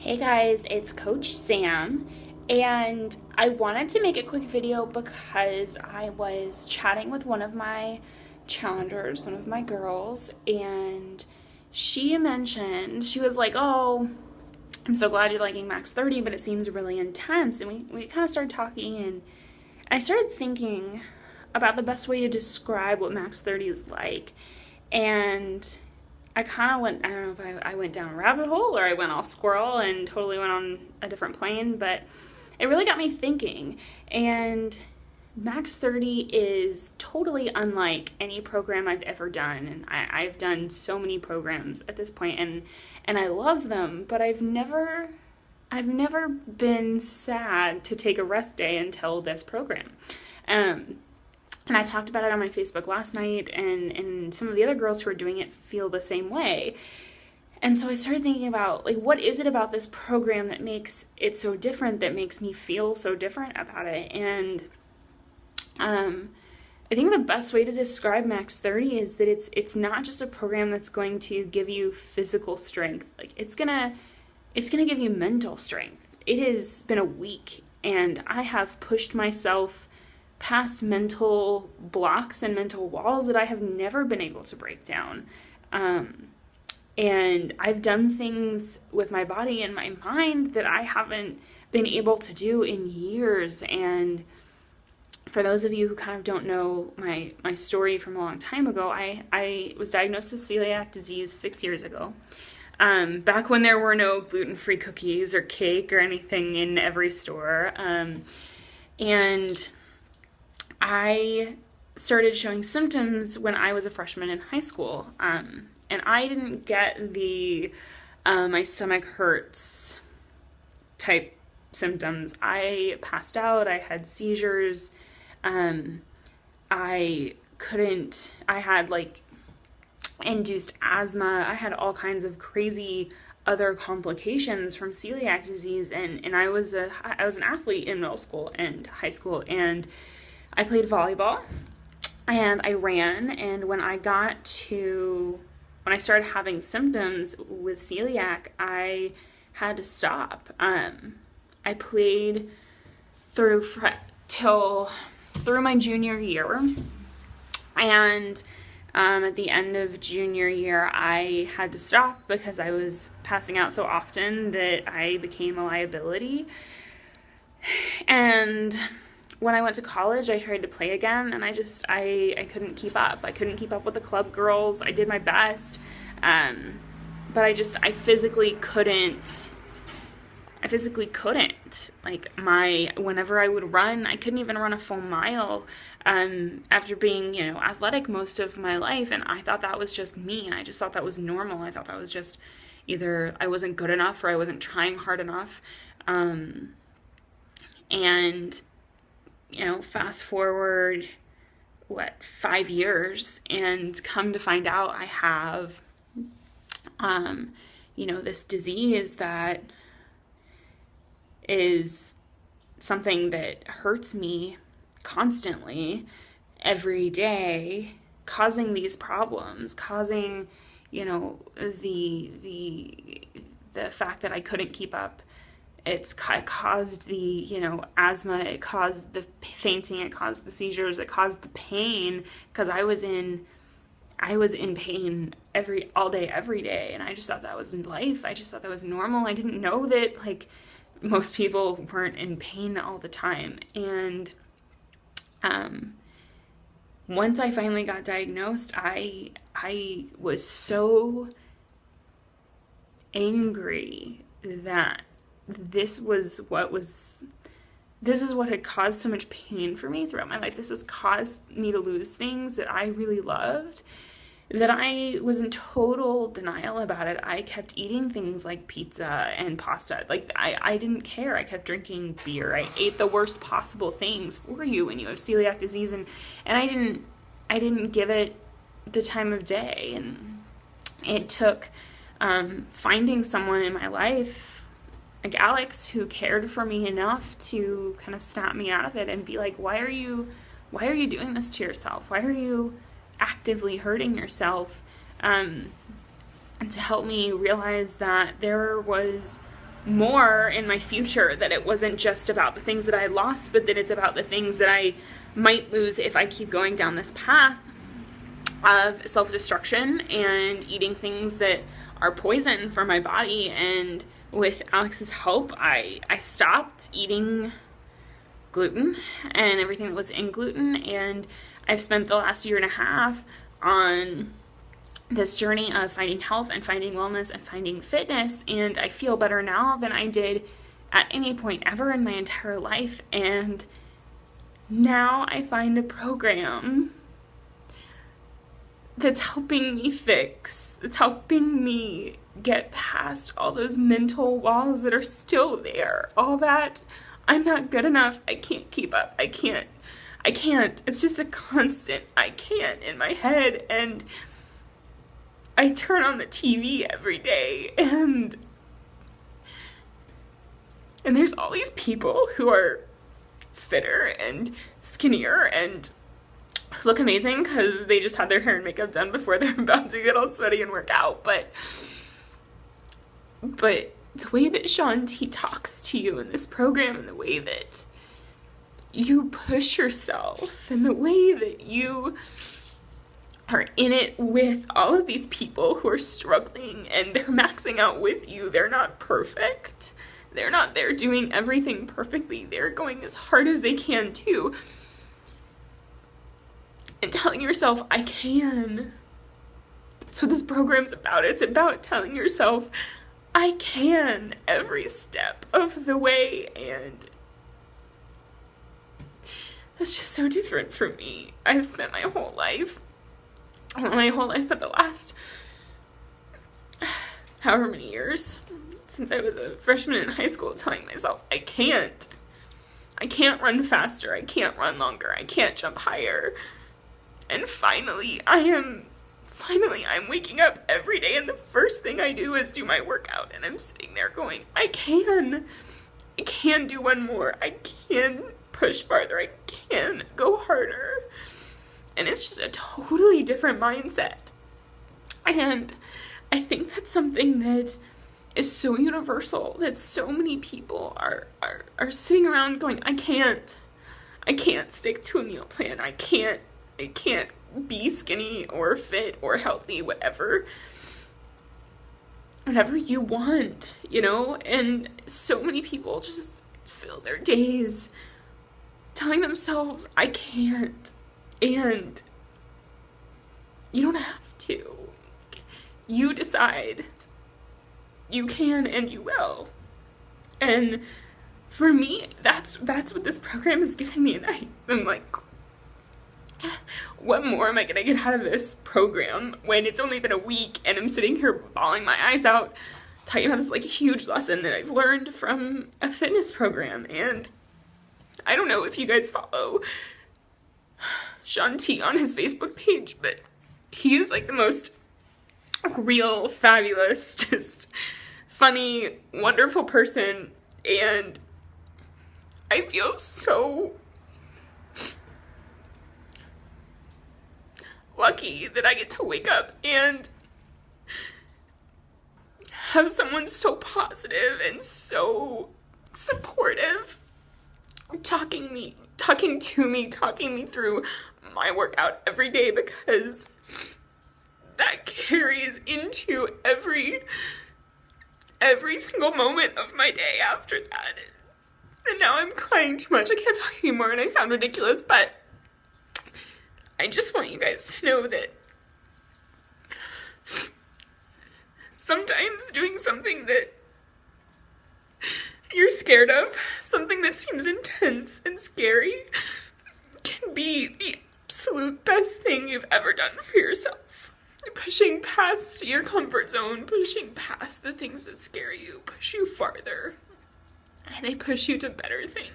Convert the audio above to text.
Hey guys, it's Coach Sam, and I wanted to make a quick video because I was chatting with one of my challengers, one of my girls, and she mentioned, she was like, "Oh, I'm so glad you're liking Max 30, but it seems really intense." And we kind of started talking, and I started thinking about the best way to describe what Max 30 is like. And I kind of went, I don't know if I went down a rabbit hole or I went all squirrel and totally went on a different plane, but it really got me thinking. And Max 30 is totally unlike any program I've ever done. And I've done so many programs at this point, and I love them, but I've never been sad to take a rest day until this program. And I talked about it on my Facebook last night, and some of the other girls who are doing it feel the same way. And so I started thinking about, like, what is it about this program that makes it so different, that makes me feel so different about it? And I think the best way to describe Max 30 is that it's not just a program that's going to give you physical strength. Like, it's gonna give you mental strength. It has been a week, and I have pushed myself past mental blocks and mental walls that I have never been able to break down. And I've done things with my body and my mind that I haven't been able to do in years. And for those of you who kind of don't know my story from a long time ago, I was diagnosed with celiac disease 6 years ago. Back when there were no gluten-free cookies or cake or anything in every store. And I started showing symptoms when I was a freshman in high school, and I didn't get the my stomach hurts type symptoms. I passed out, I had seizures, I had like induced asthma, I had all kinds of crazy other complications from celiac disease, and I was an athlete in middle school and high school, and I played volleyball and I ran, and when I started having symptoms with celiac, I had to stop. I played through my junior year, and at the end of junior year, I had to stop because I was passing out so often that I became a liability. And when I went to college, I tried to play again, and I couldn't keep up. I couldn't keep up with the club girls. I did my best, but I physically couldn't. Like, whenever I would run, I couldn't even run a full mile, after being, athletic most of my life, and I thought that was just me. I just thought that was normal. I thought that was just either I wasn't good enough or I wasn't trying hard enough, and fast forward, 5 years, and come to find out I have, this disease that is something that hurts me constantly every day, causing these problems, causing, the fact that I couldn't keep up. It caused the, asthma, it caused the fainting, it caused the seizures, it caused the pain, because I was in pain all day, every day, and I just thought that was life. I just thought that was normal. I didn't know that, like, most people weren't in pain all the time. And once I finally got diagnosed, I was so angry that this is what had caused so much pain for me throughout my life. This has caused me to lose things that I really loved, that I was in total denial about it. I kept eating things like pizza and pasta. Like, I didn't care. I kept drinking beer. I ate the worst possible things for you when you have celiac disease, and I didn't give it the time of day. And it took finding someone in my life, like Alex, who cared for me enough to kind of snap me out of it and be like, why are you doing this to yourself? Why are you actively hurting yourself? And to help me realize that there was more in my future, that it wasn't just about the things that I lost, but that it's about the things that I might lose if I keep going down this path of self-destruction and eating things that are poison for my body. And with Alex's help, I stopped eating gluten and everything that was in gluten, and I've spent the last year and a half on this journey of finding health and finding wellness and finding fitness, and I feel better now than I did at any point ever in my entire life. And now I find a program that's helping me that's helping me get past all those mental walls that are still there. All that, I'm not good enough, I can't keep up, I can't. It's just a constant I can't in my head, and I turn on the TV every day, and there's all these people who are fitter and skinnier and look amazing because they just had their hair and makeup done before they're about to get all sweaty and work out. But the way that Shaun T talks to you in this program, and the way that you push yourself, and the way that you are in it with all of these people who are struggling and they're maxing out with you. They're not perfect. They're not there doing everything perfectly. They're going as hard as they can too. And telling yourself, I can. That's what this program's about. It's about telling yourself, I can, every step of the way. And that's just so different for me. I've spent my whole life, but the last however many years, since I was a freshman in high school, telling myself, I can't run faster, I can't run longer, I can't jump higher. And finally I'm waking up every day, and the first thing I do is do my workout, and I'm sitting there going, I can do one more, I can push farther, I can go harder. And it's just a totally different mindset. And I think that's something that is so universal, that so many people are sitting around going, I can't stick to a meal plan, I can't be skinny or fit or healthy, whatever you want, you know. And so many people just fill their days telling themselves, I can't. And you don't have to. You decide. You can and you will. And for me, that's what this program has given me. And I'm like, what more am I gonna get out of this program when it's only been a week and I'm sitting here bawling my eyes out talking about this like huge lesson that I've learned from a fitness program. And I don't know if you guys follow Shaun T on his Facebook page, but he is like the most real, fabulous, just funny, wonderful person. And I feel so lucky that I get to wake up and have someone so positive and so supportive talking to me through my workout every day, because that carries into every single moment of my day after that. And now I'm crying too much, I can't talk anymore, and I sound ridiculous, but I just want you guys to know that sometimes doing something that you're scared of, something that seems intense and scary, can be the absolute best thing you've ever done for yourself. Pushing past your comfort zone, pushing past the things that scare you, push you farther, and they push you to better things.